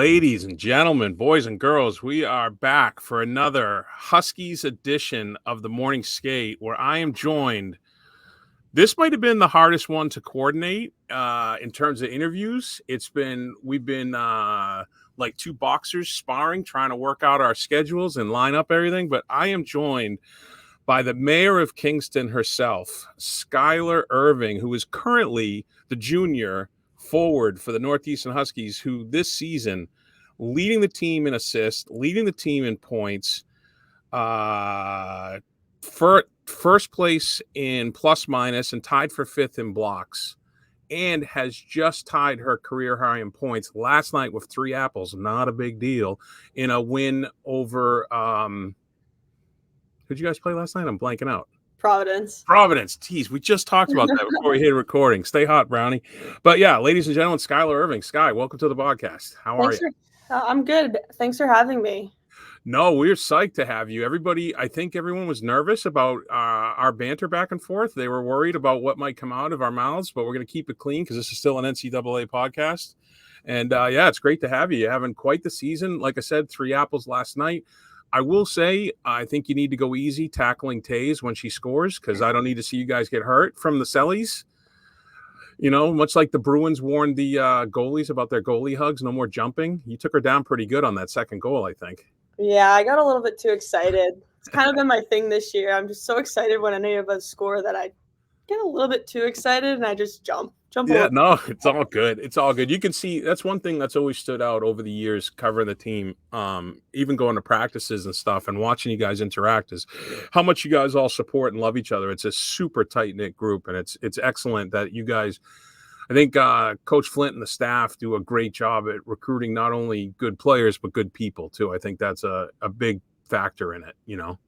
Ladies and gentlemen, boys and girls, we are back for another Huskies edition of the Morning Skate, where I am joined. This might have been the hardest one to coordinate in terms of interviews. We've been like two boxers sparring, trying to work out our schedules and line up everything. But I am joined by the Mayor of Kingston herself, Skylar Irving, who is currently the junior forward for the Northeastern Huskies, who this season leading the team in assists, leading the team in points, first place in plus minus, and tied for fifth in blocks, and has just tied her career high in points last night with 3 apples. Not a big deal in a win over who'd you guys play last night? I'm blanking out. Providence. Tease. We just talked about that before we hit recording. Stay hot, Brownie. But yeah, ladies and gentlemen, Skylar Irving. Sky, welcome to the podcast. How are you? I'm good. Thanks for having me. No, we're psyched to have you. I think everyone was nervous about our banter back and forth. They were worried about what might come out of our mouths, but we're going to keep it clean because this is still an NCAA podcast. And yeah, it's great to have you. You're having quite the season. Like I said, 3 apples last night. I will say, I think you need to go easy tackling Taze when she scores, because I don't need to see you guys get hurt from the Sellies. You know, much like the Bruins warned the goalies about their goalie hugs, no more jumping. You took her down pretty good on that second goal, I think. Yeah, I got a little bit too excited. It's kind of been my thing this year. I'm just so excited when any of us score that I get a little bit too excited and I just jump. Yeah, no, it's all good. It's all good. You can see that's one thing that's always stood out over the years covering the team, even going to practices and stuff and watching you guys interact, is how much you guys all support and love each other. It's a super tight-knit group, and it's excellent that you guys, I think Coach Flint and the staff do a great job at recruiting not only good players but good people too. I think that's a big factor in it, you know.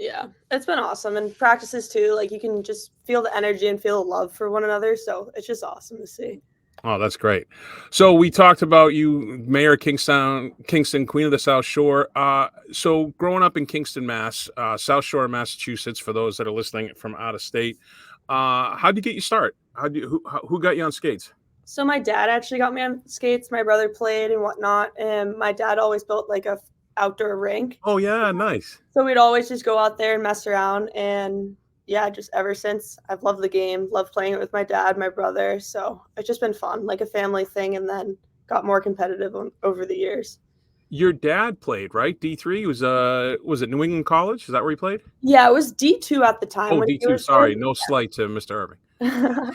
Yeah, it's been awesome. And practices too, like you can just feel the energy and feel the love for one another. So it's just awesome to see. Oh, that's great. So we talked about you, Mayor of Kingston, Queen of the South Shore. So growing up in Kingston, Mass, South Shore of Massachusetts, for those that are listening from out of state, how'd you get your start? Who got you on skates? So my dad actually got me on skates. My brother played and whatnot. And my dad always built like a outdoor rink. Oh yeah, nice. So we'd always just go out there and mess around, and yeah, just ever since I've loved the game, loved playing it with my dad, my brother. So it's just been fun, like a family thing, and then got more competitive over the years. Your dad played, right? D3 was it New England College? Is that where he played? Yeah, it was D2 at the time. Oh, D2. Sorry, no slight to Mr. Irving. Yeah,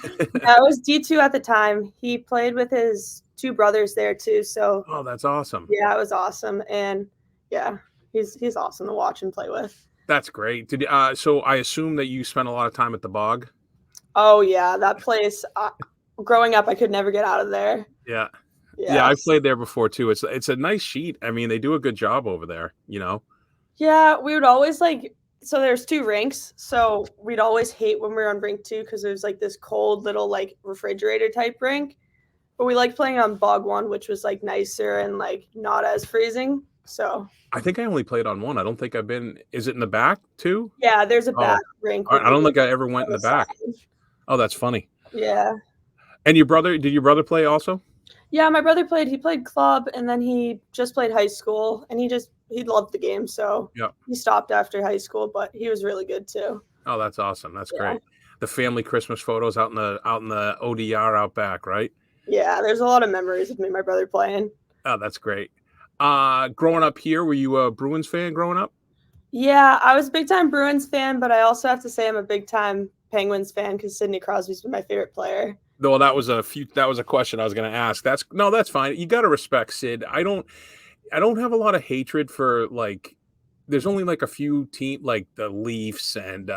it was D2 at the time. He played with his 2 brothers there too. So oh, that's awesome. Yeah, it was awesome. And yeah, he's awesome to watch and play with. That's great. So I assume that you spent a lot of time at the Bog? Oh yeah, that place. Growing up, I could never get out of there. Yeah. Yeah, I've played there before too. It's a nice sheet. I mean, they do a good job over there, you know? Yeah, we would always so there's 2 rinks. So we'd always hate when we were on rink 2 because it was like this cold little like refrigerator type rink. But we liked playing on Bog 1, which was like nicer and like not as freezing. So I think I only played on 1. I don't think I've been. Is it in the back too? Yeah, there's a back rink. I don't think I ever went in the back. Oh, that's funny. Yeah. And did your brother play also? Yeah, my brother played. He played club, and then he just played high school, and he loved the game, so yeah, he stopped after high school, but he was really good too. Oh, that's awesome. That's great. The family Christmas photos out in the ODR out back, right? Yeah, there's a lot of memories of me and my brother playing. Oh, that's great. Growing up here, were you a Bruins fan growing up? Yeah, I was a big time Bruins fan, but I also have to say I'm a big time Penguins fan because Sidney Crosby's been my favorite player. Well, that was a question I was going to ask. That's fine. You got to respect Sid. I don't have a lot of hatred for, like, there's only like a few teams like the Leafs and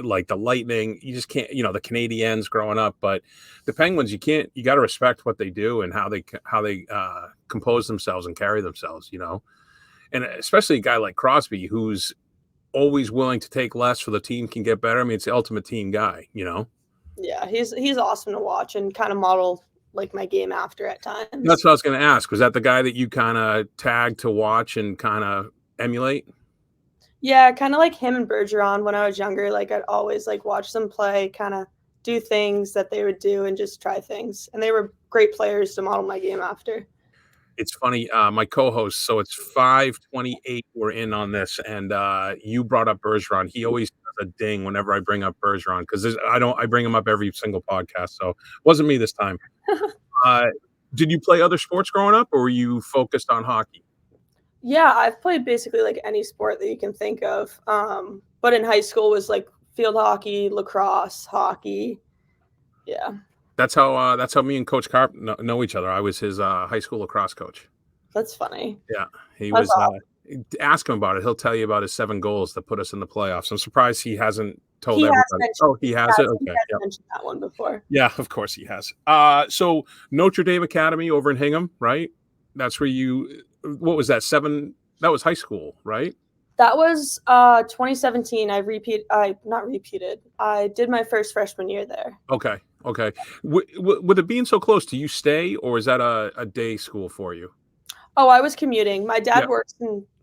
like the Lightning. You just can't, the Canadiens growing up, but the Penguins, you got to respect what they do and how they compose themselves and carry themselves, and especially a guy like Crosby, who's always willing to take less so the team can get better. I mean, it's the ultimate team guy, Yeah, he's awesome to watch and kind of model like my game after at times. That's what I was going to ask. Was that the guy that you kind of tagged to watch and kind of emulate? Yeah, kind of like him and Bergeron when I was younger. Like I'd always like watch them play, kind of do things that they would do and just try things. And they were great players to model my game after. It's funny, my co-host, so it's 5:28 we're in on this, and, you brought up Bergeron. He always does a ding whenever I bring up Bergeron, 'cause I bring him up every single podcast, so wasn't me this time. Uh, did you play other sports growing up, or were you focused on hockey? Yeah, I've played basically like any sport that you can think of. But in high school was like field hockey, lacrosse, hockey. Yeah, That's how me and Coach Carp know each other. I was his, high school lacrosse coach. that's funny. Yeah, he That's was, awesome. ask him about it. He'll tell you about his 7 goals that put us in the playoffs. I'm surprised he hasn't told He has everybody. mentioned Oh, he has it? he Okay, has yep. mentioned that one before. Yeah, of course he has. So Notre Dame Academy over in Hingham, right? That's where you what was that, 7 that was high school, right? That was 2017. I not repeated. I did my first freshman year there. Okay, okay. With it being so close, do you stay, or is that a day school for you? Oh, I was commuting. My Yeah, dad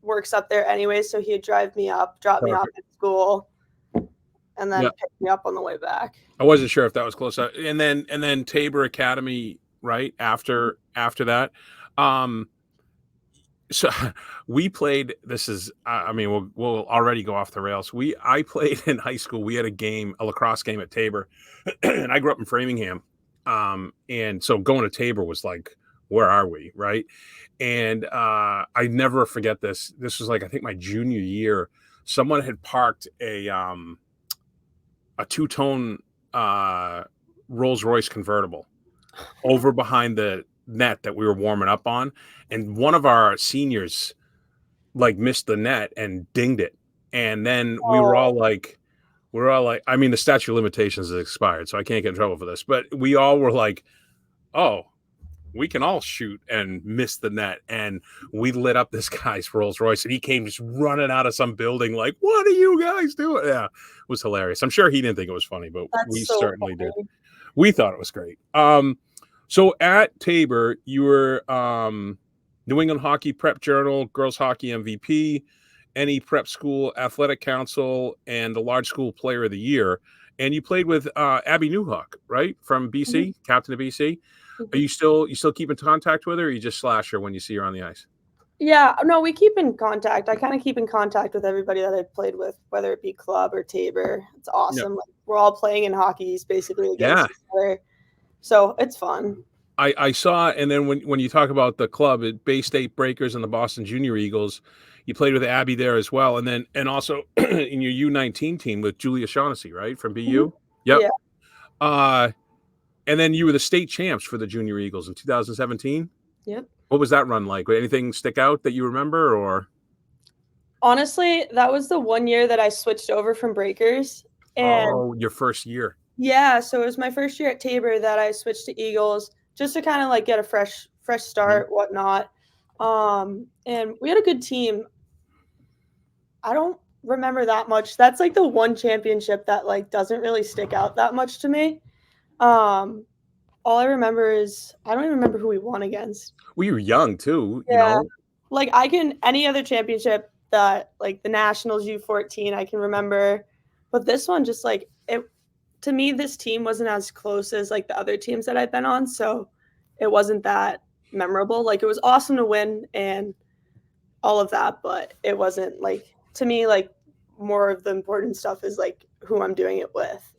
works up there anyway, so he'd drive me up, drop me off perfect. at school, and then Yeah, pick me up on the way back. I wasn't sure if that was close. And then Tabor Academy, right after that. Um, so we played. This is, I mean, we'll already go off the rails. I played in high school. We had a lacrosse game at Tabor, and I grew up in Framingham. And so going to Tabor was like, where are we, right? And I never forget this. This was like, I think my junior year. Someone had parked a two-tone Rolls Royce convertible over behind the net that we were warming up on, and one of our seniors like missed the net and dinged it, and then Oh, I mean, the statute of limitations has expired, so I can't get in trouble for this, but we all were like, oh, we can all shoot and miss the net. And we lit up this guy's Rolls Royce, and he came just running out of some building like, what are you guys doing? Yeah, it was hilarious. I'm sure he didn't think it was funny, but we that's so certainly did. funny. We thought it was great. So at Tabor, you were New England Hockey Prep Journal, Girls Hockey MVP, NE Prep School Athletic Council, and the Large School Player of the Year. And you played with Abby Newhook, right, from Mhm, BC, captain of BC. Are mhm. you still keep in contact with her, or you just slash her when you see her on the ice? Yeah, no, we keep in contact. I kind of keep in contact with everybody that I've played with, whether it be club or Tabor. It's Yeah, awesome. Like, we're all playing in hockey basically yeah. against each other, so it's fun. I saw, and then when you talk about the club at Bay State Breakers and the Boston Junior Eagles, you played with Abby there as well, and also in your U19 team with Julia Shaughnessy, right, from Mhm. BU. Yep. Yeah, Uh, and then you were the state champs for the Junior Eagles in 2017. yep. What was that run like? Would anything stick out that you remember, or Honestly, that was the one year that I switched over from Breakers, and oh, your first year? yeah, so it was my first year at Tabor that I switched to Eagles just to kind of like get a fresh Mhm. start, whatnot. And we had a good team. I don't remember that much. That's like the one championship that like doesn't really stick out that much to me. Um, all I remember is I don't even remember who we won against. Well, you were young too, you Yeah, know. like I can any other championship that like the Nationals U14 I can remember, but this one just like it to me this team wasn't as close as like the other teams that I've been on, so it wasn't that memorable. Like it was awesome to win and all of that, but it wasn't like to me like more of the important stuff is like who I'm doing it with.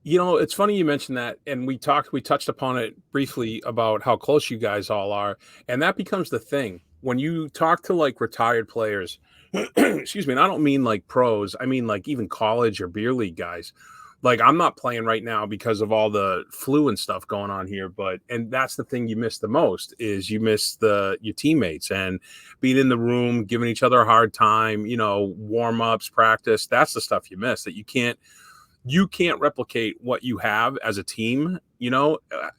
You know, it's funny you mentioned that, and we touched upon it briefly about how close you guys all are, and that becomes the thing when you talk to like retired players. Excuse me, and I don't mean like pros. I mean like even college or beer league guys. Like I'm not playing right now because of all the flu and stuff going on here, but and that's the thing you miss the most is you miss your teammates and being in the room, giving each other a hard time, warm ups, practice. That's the stuff you miss that you can't replicate what you have as a team,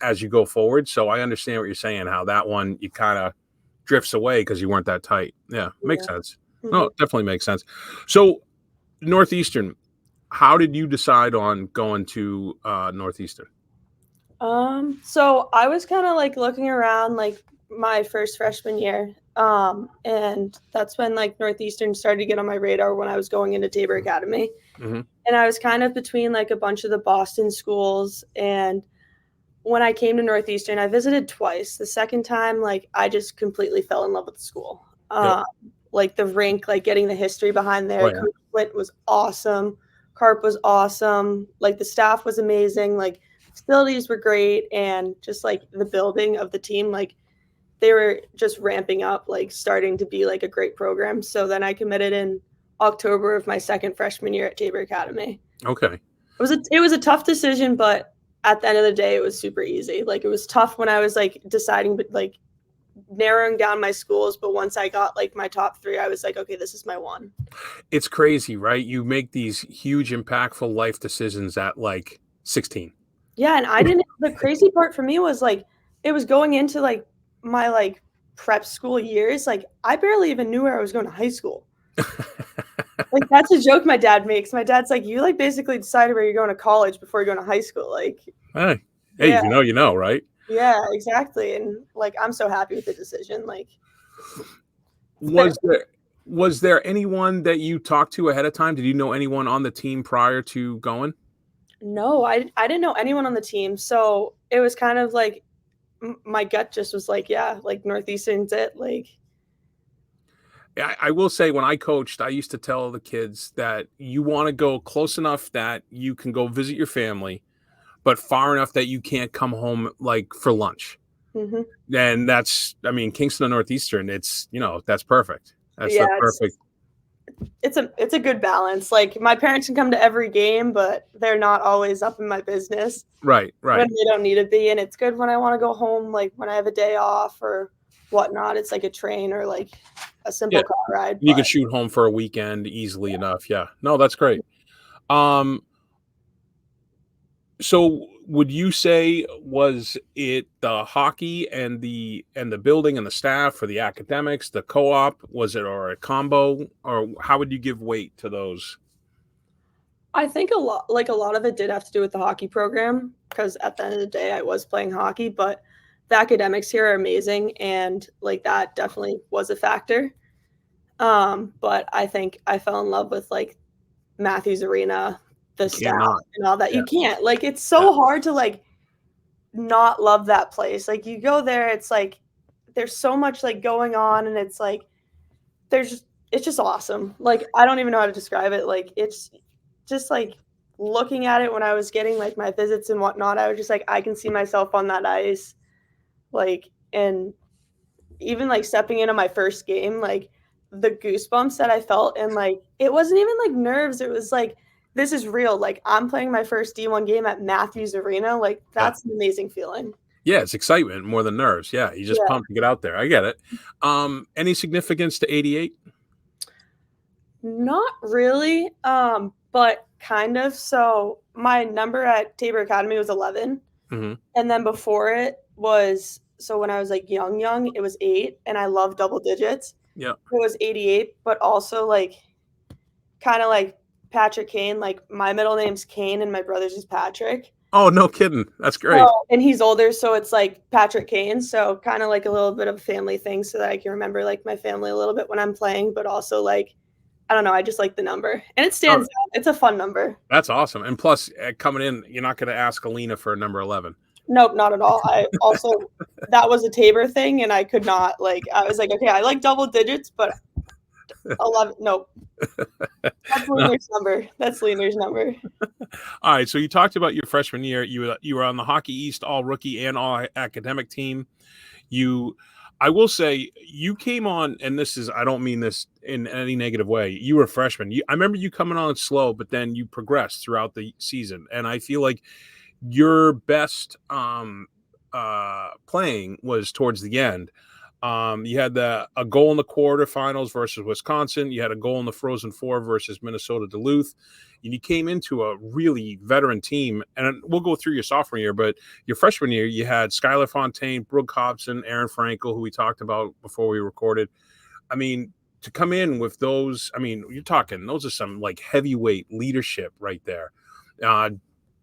as you go forward. So I understand what you're saying, how that one you kind of drifts away because you weren't that tight. Yeah, makes Yeah. sense. No, Mhm. it definitely makes sense. So Northeastern, how did you decide on going to Northeastern? So I was kind of like looking around like my first freshman year. And that's when like Northeastern started to get on my radar when I was going into Tabor Academy. Hmm. And I was kind of between like a bunch of the Boston schools and when I came to Northeastern, I visited twice. The second time, like, I just completely fell in love with the school. Yep. Like the rink, like getting the history behind there. Oh, yeah. Coach Flint was awesome. Carp was awesome. Like the staff was amazing. Like facilities were great, and just like the building of the team, like they were just ramping up, like starting to be like a great program. So then I committed in October of my second freshman year at Tabor Academy. Okay. It was a tough decision, but at the end of the day, it was super easy. Like it was tough when I was like deciding, but like narrowing down my schools. But once I got like my top 3, I was like, okay, this is my one. It's crazy, right? You make these huge, impactful life decisions at like 16. Yeah, and I didn't. The crazy part for me was like it was going into like my like prep school years. Like I barely even knew where I was going to high school. Like that's a joke my dad makes. My dad's like, you like basically decided where you're going to college before you're going to high school. Like, Hey, yeah, you know, right? yeah, exactly. And like, I'm so happy with the decision. Like, Was there anyone that you talked to ahead of time? Did you know anyone on the team prior to going? no, I didn't know anyone on the team, so it was kind of like my gut just was like, yeah, like Northeastern's it. Like, I will say when I coached, I used to tell the kids that you want to go close enough that you can go visit your family, but far enough that you can't come home like for lunch. mm-hmm. And that's, I mean, Kingston and Northeastern, it's, you know, that's perfect. That's Yeah, the perfect. it's a good balance. Like my parents can come to every game, but they're not always up in my business. Right. When they don't need to be. And it's good when I want to go home, like when I have a day off or whatnot. It's like a train or like a simple car ride. You can shoot home for a weekend easily enough. Yeah. No, that's great. So would you say was it the hockey and the building and the staff or the academics, the co-op, was it, or a combo, or how would you give weight to those? I think a lot of it did have to do with the hockey program because at the end of the day I was playing hockey, but the academics here are amazing and like that definitely was a factor. But I think I fell in love with like Matthews Arena, the staff and all that. Yeah. You can't, like, it's so hard to like not love that place. Like you go there, it's like there's so much like going on and it's like it's just awesome. Like I don't even know how to describe it. Like it's just like looking at it when I was getting like my visits and whatnot, I was just like, I can see myself on that ice. Like, and even like stepping into my first game, like the goosebumps that I felt, and like it wasn't even like nerves. It was like, this is real. Like I'm playing my first D1 game at Matthews Arena. Like that's an amazing feeling. Yeah, it's excitement more than nerves. Yeah, you just pumped to get out there. I get it. Any significance to 88? Not really, but kind of. So my number at Tabor Academy was 11, Mm-hmm. and then before it was, so when I was like young, it was 8, and I love double digits. Yeah, It was 88, but also like kind of like Patrick Kane. Like my middle name's Kane, and my brother's is Patrick. Oh, no kidding. That's great. So, and he's older, so it's like Patrick Kane. So kind of like a little bit of a family thing, so that I can remember like my family a little bit when I'm playing, but also like, I don't know, I just like the number. And it stands out. It's a fun number. That's awesome. And plus, coming in, you're not going to ask Alina for a number 11. Nope, not at all. I also, that was a Tabor thing, and I could not, like, I was like, okay, I like double digits, but 11, nope. That's Leaner's number. That's Leaner's number. All right, so you talked about your freshman year. You were on the Hockey East All-Rookie and All-Academic team. I will say you came on, and I don't mean this in any negative way. You were a freshman. I remember you coming on slow, but then you progressed throughout the season. And I feel like your best playing was towards the end. You had a goal in the quarterfinals versus Wisconsin. You had a goal in the Frozen Four versus Minnesota Duluth. And you came into a really veteran team. And we'll go through your sophomore year, but your freshman year, you had Skylar Fontaine, Brooke Hobson, Aaron Frankel, who we talked about before we recorded. I mean, to come in with those, I mean, those are some like heavyweight leadership right there.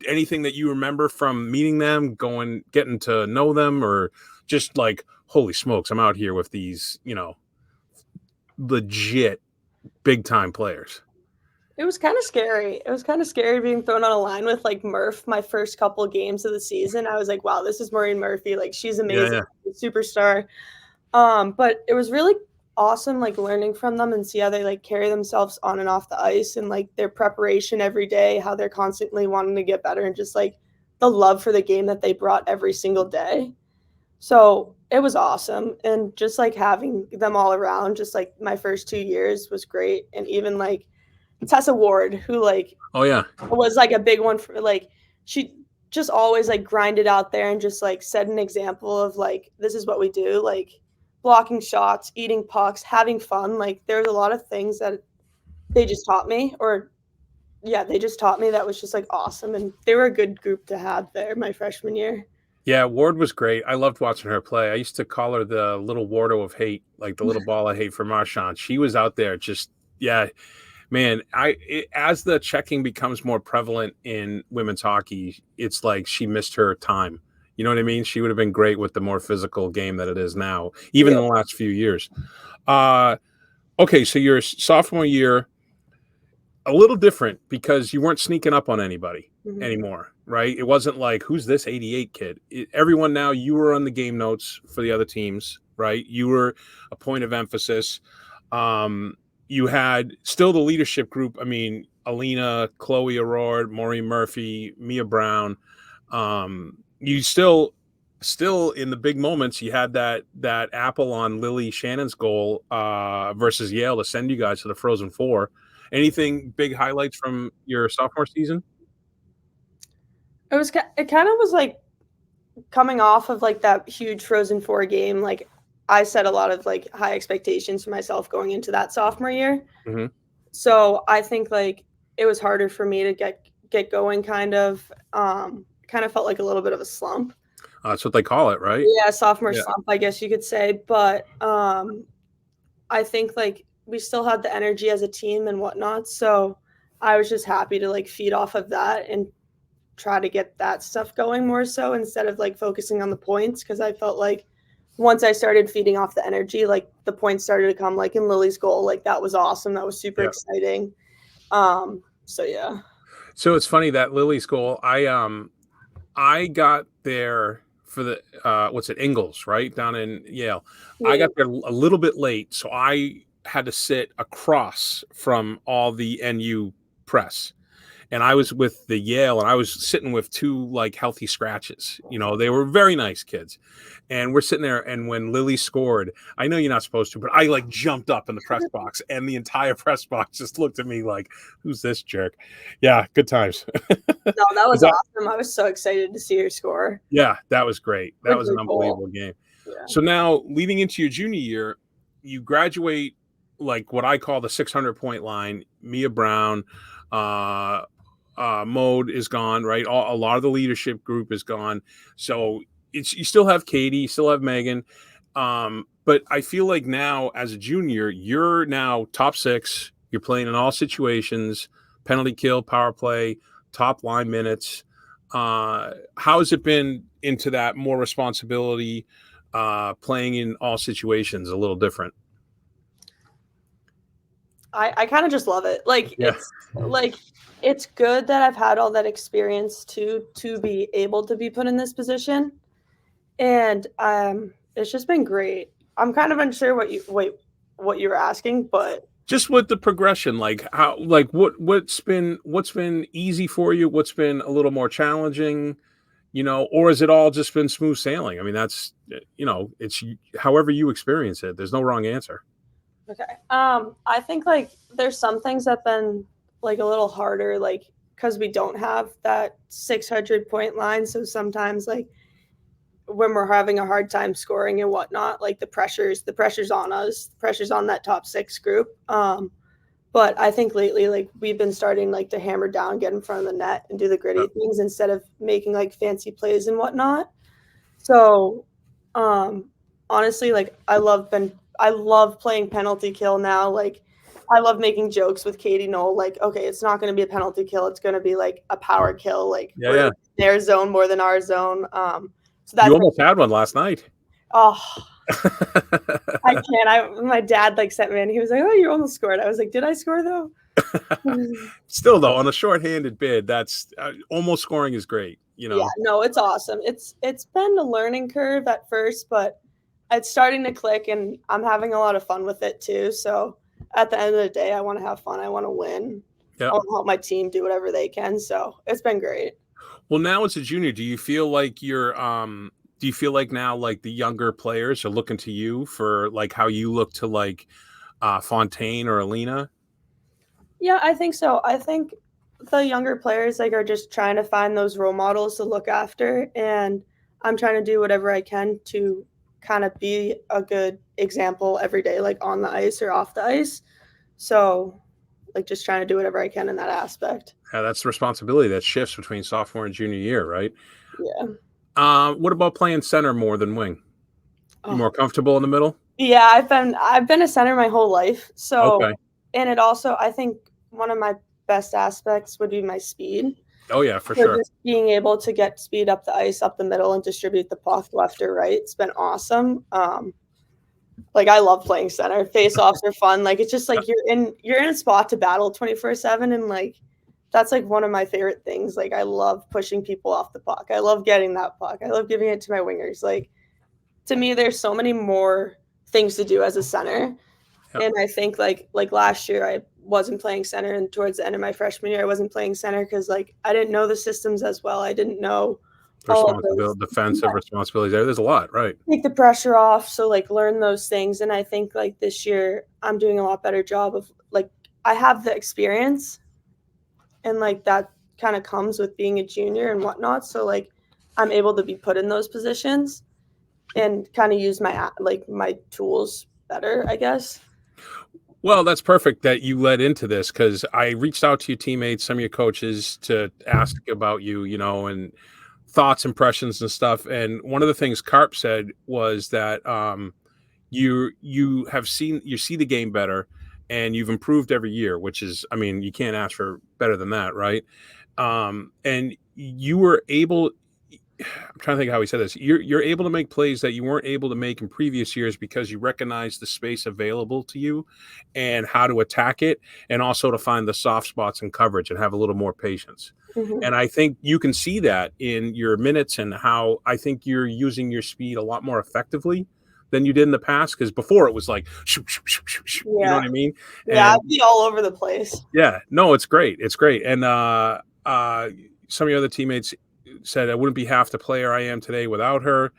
Anything that you remember from meeting them, getting to know them, or just like, holy smokes, I'm out here with these, legit big time players? It was kind of scary. It was kind of scary being thrown on a line with like Murph my first couple games of the season. I was like, wow, this is Maureen Murphy. Like she's Yeah, amazing, yeah. superstar. But it was really awesome like learning from them and see how they like carry themselves on and off the ice and like their preparation every day, how they're constantly wanting to get better and just like the love for the game that they brought every single day. So it was awesome. And just like having them all around, just like my first 2 years was great. And even like Tessa Ward, who like Oh yeah. was like a big one for like she just always like grinded out there and just like set an example of like this is what we do, like blocking shots, eating pucks, having fun. Like there's a lot of things that they just taught me, or yeah, they just taught me that was just like awesome, and they were a good group to have there my freshman year. Yeah, Ward was great. I loved watching her play. I used to call her the little Wardo of hate, like the little ball of hate for Marchand. She was out there just, yeah, man. As the checking becomes more prevalent in women's hockey, it's like she missed her time. You know what I mean? She would have been great with the more physical game that it is now, even Yeah. in the last few years. Okay, so your sophomore year, a little different because you weren't sneaking up on anybody anymore, right? It wasn't like, who's this 88 kid? Everyone now, you were on the game notes for the other teams, right? You were a point of emphasis. You had still the leadership group. I mean, Alina, Chloe Aurora, Maureen Murphy, Mia Brown. You still in the big moments, you had that apple on Lily Shannon's goal versus Yale to send you guys to the Frozen Four. Anything big highlights from your sophomore season? It kind of was like coming off of like that huge Frozen Four game. Like I set a lot of like high expectations for myself going into that sophomore year. Mm-hmm. So I think like it was harder for me to get going. Kind of felt like a little bit of a slump. That's what they call it, right? Yeah, sophomore slump, I guess you could say. But I think like we still had the energy as a team and whatnot. So I was just happy to like feed off of that and try to get that stuff going more so instead of like focusing on the points, because I felt like once I started feeding off the energy, like the points started to come, like in Lily's goal. Like that was awesome. That was super exciting. So yeah. So it's funny that Lily's goal, I got there for the what's it, Ingalls, right? Down in Yale. Yeah. I got there a little bit late, so I had to sit across from all the NU press. And I was with the Yale, and I was sitting with two like healthy scratches. You know, they were very nice kids. And we're sitting there, and when Lily scored, I know you're not supposed to, but I like jumped up in the press box, and the entire press box just looked at me like, who's this jerk? Yeah, good times. No, that was awesome. I was so excited to see her score. Yeah, that was great. That was an unbelievable game. Yeah. So now, leading into your junior year, you graduate like what I call the 600-point line. Mia Brown, Mode is gone, right? A lot of the leadership group is gone. So you still have Katie, you still have Megan. But I feel like now as a junior, you're now top six. You're playing in all situations, penalty kill, power play, top line minutes. How has it been into that more responsibility, playing in all situations a little different? I kind of just love it. Like, it's good that I've had all that experience to be able to be put in this position. And it's just been great. I'm kind of unsure what you were asking, but just with the progression, like how, like what's been easy for you, what's been a little more challenging, you know, or has it all just been smooth sailing? I mean, that's, you know, it's however you experience it. There's no wrong answer. Okay. I think like there's some things that have been like a little harder, like because we don't have that 600-point line. So sometimes like when we're having a hard time scoring and whatnot, like the pressure's on us, the pressure's on that top six group. But I think lately, like we've been starting like to hammer down, get in front of the net and do the gritty things instead of making like fancy plays and whatnot. So honestly, like I love playing penalty kill now. Like I love making jokes with Katie Knoll. Like, okay, it's not going to be a penalty kill. It's going to be like a power kill. Like their zone more than our zone. So that's you almost had one last night. Oh, I can't. My dad like sent me and he was like, "Oh, you almost scored." I was like, "Did I score though?" Still though, on a shorthanded bid, that's almost scoring is great. Yeah, no, it's awesome. It's been a learning curve at first, but it's starting to click and I'm having a lot of fun with it too. So at the end of the day, I want to have fun. I want to win. Yeah. I want to help my team do whatever they can. So it's been great. Well, now as a junior, do you feel like do you feel like now like the younger players are looking to you for like how you look to like Fontaine or Alina? Yeah, I think so. I think the younger players like are just trying to find those role models to look after, and I'm trying to do whatever I can to kind of be a good example every day, like on the ice or off the ice. So, like, just trying to do whatever I can in that aspect. Yeah, that's the responsibility that shifts between sophomore and junior year, right? Yeah. What about playing center more than wing? You Oh, more comfortable in the middle? yeah, I've been a center my whole life. So, Okay. and it also I think one of my best aspects would be my speed. Oh yeah, for So sure. just being able to get speed up the ice, up the middle, and distribute the puck left or right, it's been awesome. Like I love playing center. Face offs are fun. Like it's just like you're in a spot to battle 24/7, and like that's like one of my favorite things. Like I love pushing people off the puck. I love getting that puck. I love giving it to my wingers. Like to me, there's so many more things to do as a center. Yep. And I think like last year I wasn't playing center, and towards the end of my freshman year I wasn't playing center because like I didn't know the systems as well. I didn't know all of those. Responsibility, defensive responsibilities. There's a lot, right? Take the pressure off. So like learn those things. And I think like this year I'm doing a lot better job of like I have the experience and like that kind of comes with being a junior and whatnot. So like I'm able to be put in those positions and kind of use my tools better, I guess. Well, that's perfect that you led into this because I reached out to your teammates, some of your coaches, to ask about you, and thoughts, impressions, and stuff. And one of the things Carp said was that you see the game better, and you've improved every year, which is, I mean, you can't ask for better than that, right? And you were able. I'm trying to think how he said this. You're able to make plays that you weren't able to make in previous years because you recognize the space available to you and how to attack it, and also to find the soft spots in coverage and have a little more patience. Mm-hmm. And I think you can see that in your minutes and how I think you're using your speed a lot more effectively than you did in the past. Because before it was like, shoot, shoot, shoot, shoot, shoot, Yeah. you know what I mean? Yeah, And I'd be all over the place. yeah, no, it's great. It's great. And some of your other teammates said I wouldn't be half the player I am today without her.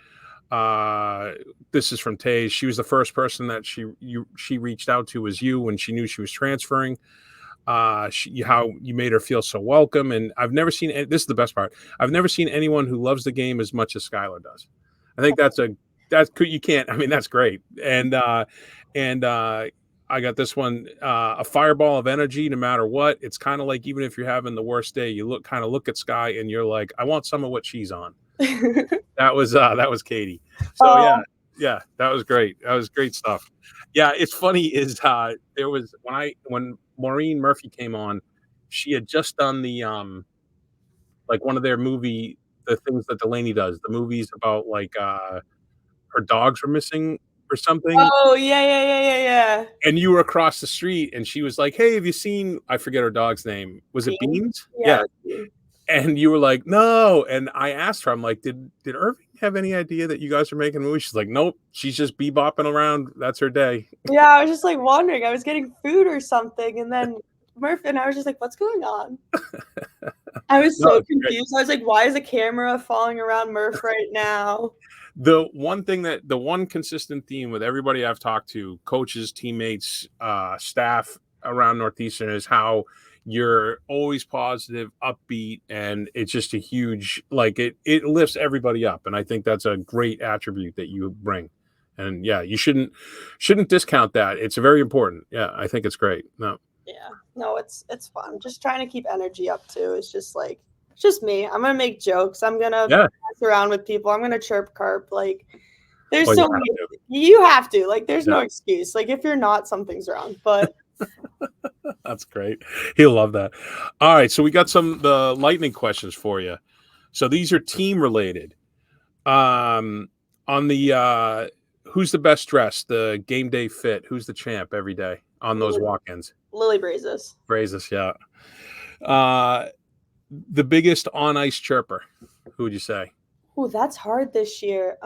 This is from Taze. She was the first person that she reached out to was you when she knew she was transferring. How you made her feel so welcome. And I've never seen, this is the best part, I've never seen anyone who loves the game as much as Skylar does. I think you can't, I mean, that's great. And I got this one, a fireball of energy, no matter what. It's kind of like, even if you're having the worst day, you look at Sky and you're like, I want some of what she's on. That was Katie. So yeah, that was great. That was great stuff. Yeah. It's funny is, there was when Maureen Murphy came on, she had just done the, like one of their the things that Delaney does, the movies about like, her dogs were missing or something. Oh, yeah. And you were across the street and she was like, hey, have you seen, I forget her dog's name. Was it Beans? Yeah. And you were like, no. And I asked her, I'm like, did Irving have any idea that you guys were making a movie? She's like, nope. She's just bebopping around. That's her day. Yeah, I was just like wondering. I was getting food or something, and then Murphy and I was just like, what's going on? I was so confused. I was like, why is a camera falling around Murph right now? The one consistent theme with everybody I've talked to, coaches, teammates, staff around Northeastern, is how you're always positive, upbeat, and it's just a huge, like, it lifts everybody up. And I think that's a great attribute that you bring. And yeah, you shouldn't discount that. It's very important. Yeah, I think it's great. No, it's fun. Just trying to keep energy up too. It's just me. I'm gonna make jokes. I'm gonna mess around with people. I'm gonna chirp Carp. Like there's so many. You have to. Like there's no excuse. Like if you're not, something's wrong. But that's great. He'll love that. All right, so we got the lightning questions for you. So these are team related. On the who's the best dressed? The game day fit. Who's the champ every day on those walk-ins? Lily Brazos. Brazos, yeah. The biggest on ice chirper. Who would you say? Oh, that's hard this year.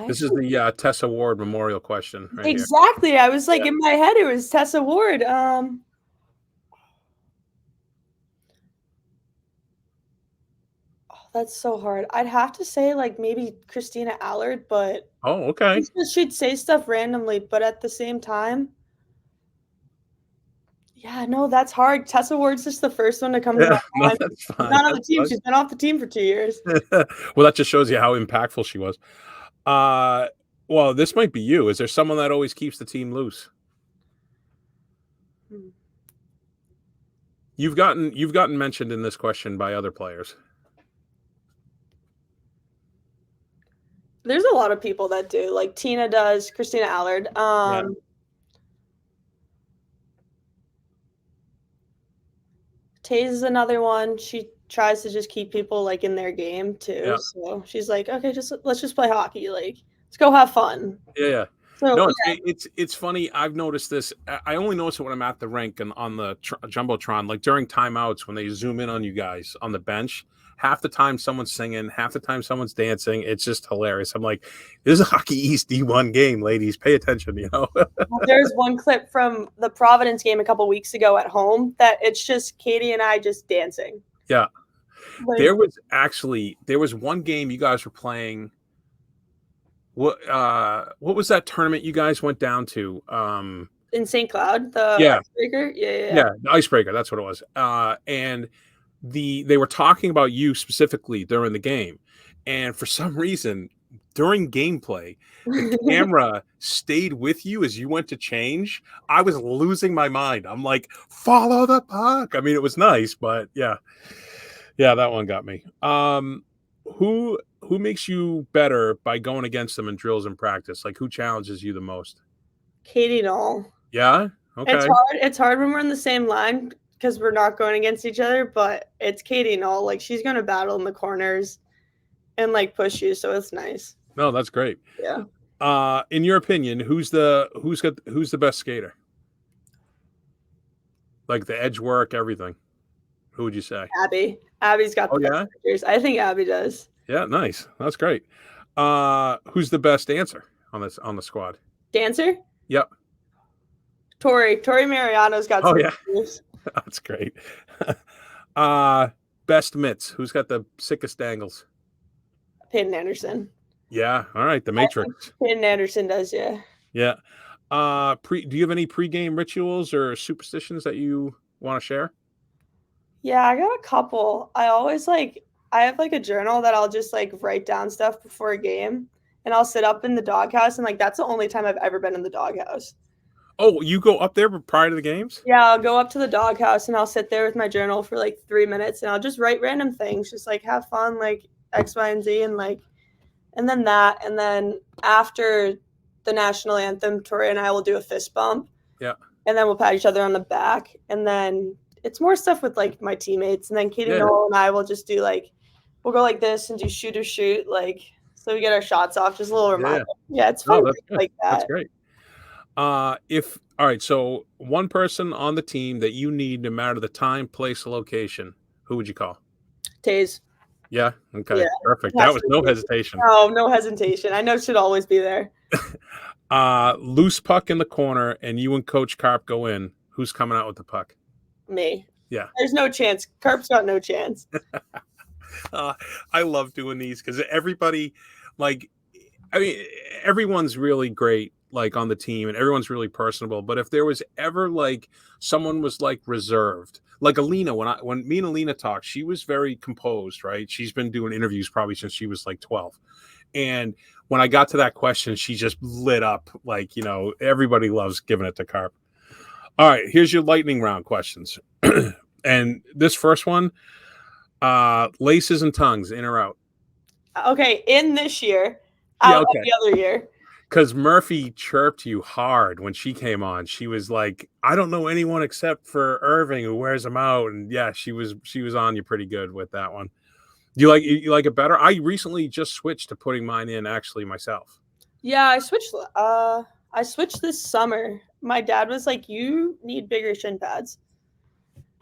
This is the Tessa Ward Memorial question right exactly. I was like in my head, it was Tessa Ward. Oh, that's so hard. I'd have to say like maybe Christina Allard, but okay. She'd say stuff randomly, but at the same time, yeah, no, that's hard. Tessa Ward's just the first one to come to my mind. That's fine. She's not on the team. She's been off the team for 2 years. Well, that just shows you how impactful she was. Well, this might be you. Is there someone that always keeps the team loose? You've gotten mentioned in this question by other players. There's a lot of people that do. Like Tina does, Christina Allard. Taze is another one. She tries to just keep people like in their game too. Yeah. So she's like, okay, let's just play hockey. Like, let's go have fun. Yeah. So, no, it's funny. I've noticed this. I only notice it when I'm at the rink and on the jumbotron. Like during timeouts when they zoom in on you guys on the bench. Half the time someone's singing, half the time someone's dancing. It's just hilarious. I'm like, this is a Hockey East D1 game, ladies. Pay attention, you know. There's one clip from the Providence game a couple weeks ago at home that it's just Katie and I just dancing. Yeah. Like, there was one game you guys were playing. What was that tournament you guys went down to? In St. Cloud, the Icebreaker? Yeah, the Icebreaker, that's what it was. And they were talking about you specifically during the game, and for some reason during gameplay the camera stayed with you as you went to change. I was losing my mind. I'm like, follow the puck. I mean, it was nice, but yeah, that one got me. Who makes you better by going against them in drills and practice? Like, who challenges you the most? Katie Knoll. Yeah, okay. It's hard when we're on the same line because we're not going against each other, but it's Katie Knoll. Like, she's going to battle in the corners and, like, push you, so it's nice. No, that's great. Yeah. In your opinion, who's the best skater? Like, the edge work, everything. Who would you say? Abby. Abby's got the best pictures. I think Abby does. Yeah, nice. That's great. Who's the best dancer on the squad? Dancer? Yep. Tori Mariano's got some pictures. That's great. Best mitts. Who's got the sickest dangles? Peyton Anderson. Yeah. All right. The Matrix. Peyton Anderson does. Yeah. Yeah. Do you have any pregame rituals or superstitions that you want to share? Yeah, I got a couple. I have like a journal that I'll just like write down stuff before a game, and I'll sit up in the doghouse, and like that's the only time I've ever been in the doghouse. Oh, you go up there prior to the games? Yeah, I'll go up to the doghouse and I'll sit there with my journal for like 3 minutes, and I'll just write random things, just like have fun, like X, Y, and Z, and then after the national anthem, Tori and I will do a fist bump. Yeah. And then we'll pat each other on the back, and then it's more stuff with like my teammates, and then Katie Knoll and I will just do like, we'll go like this and do shoot or shoot, like, so we get our shots off, just a little reminder. Yeah, it's fun like that. That's great. All right, so one person on the team that you need, no matter the time, place, location, who would you call? Taze. Yeah. Okay. Yeah, perfect. That was no hesitation. No hesitation. I know it should always be there. Loose puck in the corner, and you and Coach Carp go in. Who's coming out with the puck? Me. Yeah. There's no chance. Carp's got no chance. I love doing these because everybody, like, I mean, everyone's really great, like, on the team, and everyone's really personable. But if there was ever like someone was like reserved, like Alina, when me and Alina talked, she was very composed, right? She's been doing interviews probably since she was like 12. And when I got to that question, she just lit up. Like, you know, everybody loves giving it to Carp. All right, here's your lightning round questions. And this first one, laces and tongues, in or out? Okay, in this year, out of the other year. Because Murphy chirped you hard when she came on. She was like, I don't know anyone except for Irving who wears them out. And yeah, she was on you pretty good with that one. You like it better? I recently just switched to putting mine in actually myself. Yeah, I switched. I switched this summer. My dad was like, "You need bigger shin pads,"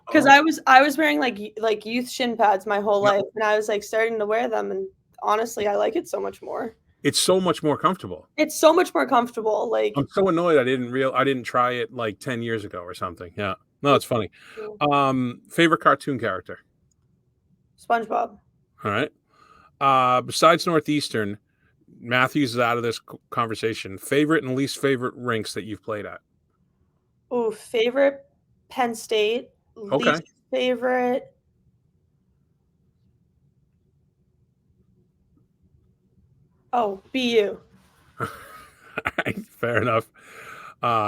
because Oh, I was wearing like youth shin pads my whole yep. life, and I was like starting to wear them, and honestly, I like it so much more. It's so much more comfortable. It's so much more comfortable. Like I'm so annoyed I didn't try it like 10 years ago or something. Yeah. No, it's funny. Favorite cartoon character? SpongeBob. All right. Besides Northeastern, Matthews is out of this conversation. Favorite and least favorite rinks that you've played at? Oh, favorite Penn State. Okay. Least favorite. Oh, BU. Fair enough.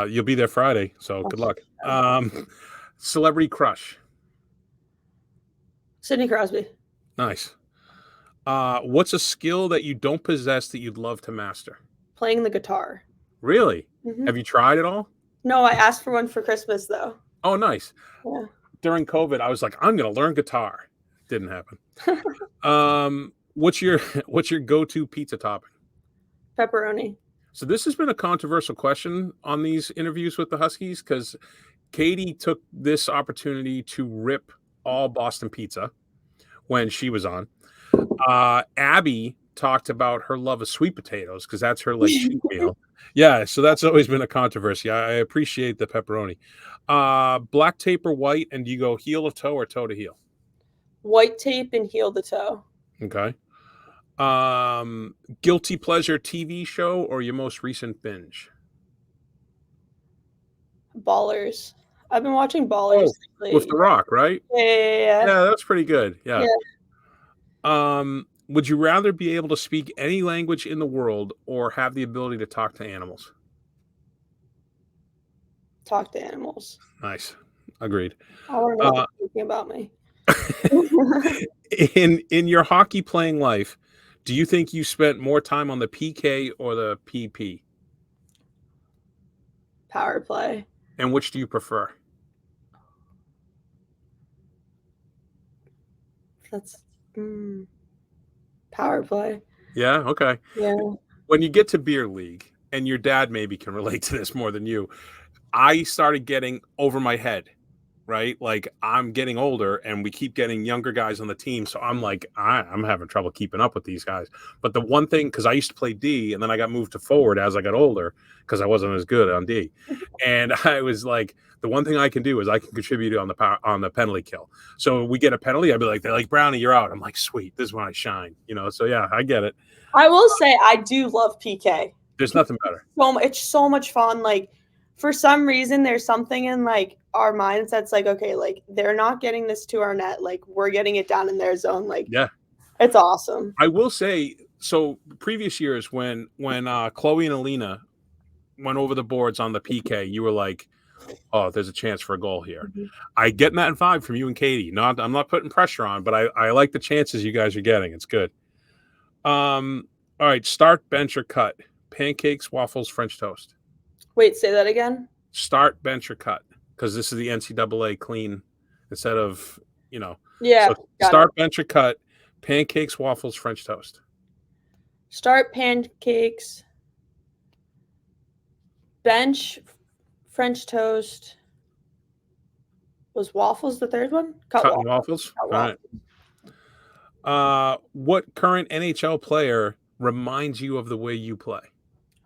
You'll be there Friday, so good luck. Celebrity crush. Sidney Crosby. Nice. What's a skill that you don't possess that you'd love to master? Playing the guitar. Really? Mhm. Have you tried it all? No, I asked for one for Christmas though. Oh, nice. Yeah. During COVID, I was like, I'm going to learn guitar. Didn't happen. What's your go-to pizza topping? Pepperoni. So this has been a controversial question on these interviews with the Huskies because Katie took this opportunity to rip all Boston pizza when she was on. Abby talked about her love of sweet potatoes because that's her like cheat meal. Yeah, so that's always been a controversy. I appreciate the pepperoni. Black tape or white, and do you go heel to toe or toe to heel? White tape and heel to toe. Okay. Guilty pleasure TV show or your most recent binge? Ballers. I've been watching Ballers lately. With The Rock, right? Yeah. Yeah, that's pretty good. Yeah. Would you rather be able to speak any language in the world or have the ability to talk to animals? Talk to animals. Nice. Agreed. I want to know what they're thinking about me. In your hockey playing life, do you think you spent more time on the PK or the PP? Power play. And which do you prefer? That's power play. Yeah, okay. Yeah. When you get to beer league, and your dad maybe can relate to this more than you, I started getting over my head, right? Like I'm getting older and we keep getting younger guys on the team. So I'm like, I'm having trouble keeping up with these guys. But the one thing, because I used to play D and then I got moved to forward as I got older because I wasn't as good on D. And I was like, the one thing I can do is I can contribute on the penalty kill. So we get a penalty, I'd be like, they're like, Brownie, you're out. I'm like, sweet, this is when I shine, you know? So yeah, I get it. I will say I do love PK. There's nothing better. It's so much fun. Like for some reason, there's something in like our minds that's like, okay, like they're not getting this to our net. Like we're getting it down in their zone. Like, yeah, it's awesome. I will say, so previous years when Chloe and Alina went over the boards on the PK, you were like, oh, there's a chance for a goal here. Mm-hmm. I get that vibe from you and Katie. I'm not putting pressure on, but I like the chances you guys are getting. It's good. All right, start, bench, or cut. Pancakes, waffles, French toast. Wait, say that again. Start, bench, or cut, because this is the NCAA clean instead of, you know. Yeah. So start, bench, or cut. Pancakes, waffles, French toast. Start, pancakes. Bench, French toast. Was waffles the third one? Cut and waffles. All right. What current NHL player reminds you of the way you play?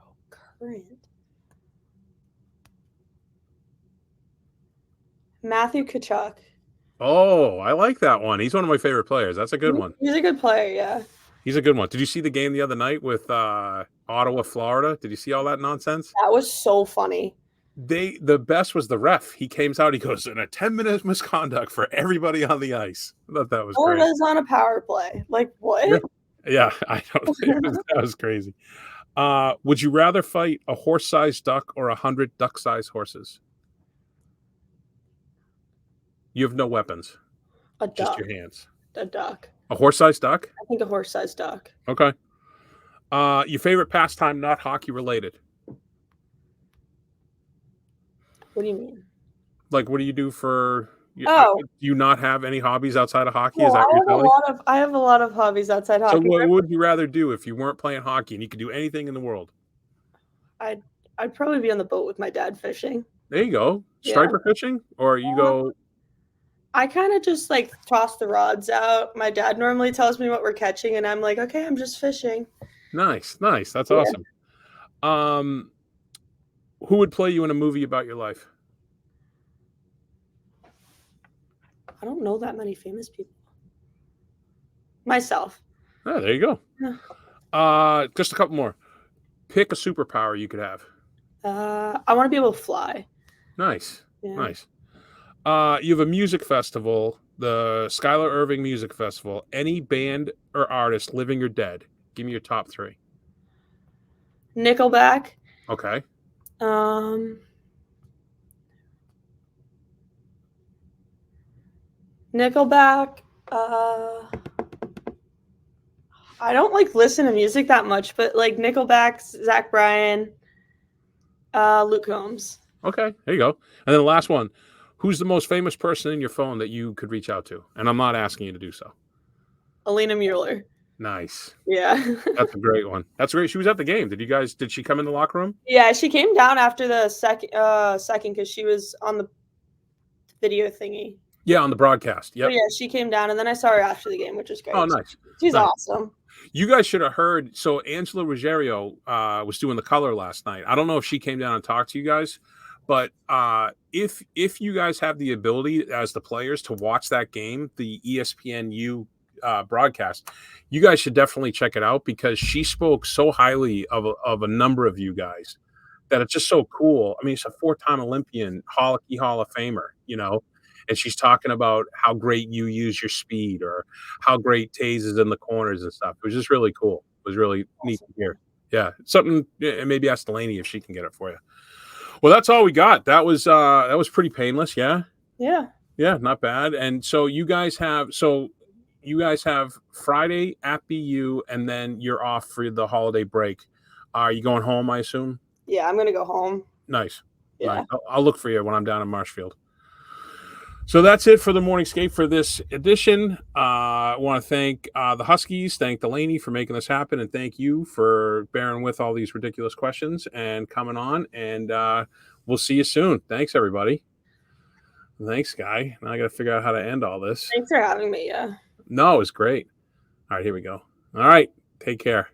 Oh, current. Matthew Tkachuk. Oh, I like that one. He's one of my favorite players. That's a good one. He's a good player, yeah. He's a good one. Did you see the game the other night with Ottawa, Florida? Did you see all that nonsense? That was so funny. The best was the ref. He came out. He goes, in a 10-minute misconduct for everybody on the ice. I thought that was great. It was on a power play. Like what? Yeah, I know. That was crazy. Would you rather fight a horse-sized duck or 100 duck-sized horses? You have no weapons. A duck. Just your hands. A duck. A horse-sized duck? I think a horse-sized duck. Okay. Your favorite pastime, not hockey related? What do you mean? Like, what do you do for Oh, Do you not have any hobbies outside of hockey? Is no, that what you're telling me? I have a lot of hobbies outside So hockey. what would you rather do if you weren't playing hockey and you could do anything in the world? I'd I'd probably be on the boat with my dad fishing. There you go. Yeah. Striper fishing, or you go. I kind of just like toss the rods out. My dad normally tells me what we're catching, and I'm like, okay, I'm just fishing. Nice, nice. That's Yeah. awesome. Who would play you in a movie about your life? I don't know that many famous people. Myself. Oh, there you go. Yeah. Just a couple more. Pick a superpower you could have. I want to be able to fly. Nice, Yeah. nice. You have a music festival, the Skylar Irving Music Festival. Any band or artist, living or dead? Give me your top 3. Nickelback. Okay. Nickelback. I don't like listen to music that much, but like Nickelback, Zach Bryan, Luke Combs. Okay, there you go. And then the last one. Who's the most famous person in your phone that you could reach out to? And I'm not asking you to do so. Alina Mueller. Nice. Yeah. That's a great one. That's great. She was at the game. Did she come in the locker room? Yeah, she came down after the second because she was on the video thingy. Yeah, on the broadcast. Yep. So yeah, she came down, and then I saw her after the game, which was great. Oh, nice. She's nice. awesome. You guys should have heard. So Angela Ruggiero was doing the color last night. I don't know if she came down and talked to you guys, but if you guys have the ability as the players to watch that game, the ESPNU broadcast, you guys should definitely check it out because she spoke so highly of a number of you guys that it's just so cool. I mean, she's a 4-time Olympian, Hockey Hall of Famer, and she's talking about how great you use your speed or how great Taze is in the corners and stuff. It was just really cool. It was really neat to hear. Yeah, something. And maybe ask Delaney if she can get it for you. Well, that's all we got. That was pretty painless. Yeah. Yeah. Yeah, not bad. And so you guys have Friday at BU, and then you're off for the holiday break. Are you going home? I assume. Yeah, I'm gonna go home. Nice. Yeah. Nice. I'll look for you when I'm down in Marshfield. So that's it for the morning skate for this edition. I want to thank the Huskies, thank Delaney for making this happen, and thank you for bearing with all these ridiculous questions and coming on. And we'll see you soon. Thanks, everybody. Thanks, Guy. Now I got to figure out how to end all this. Thanks for having me. Yeah. No, it's great. All right, here we go. All right, take care.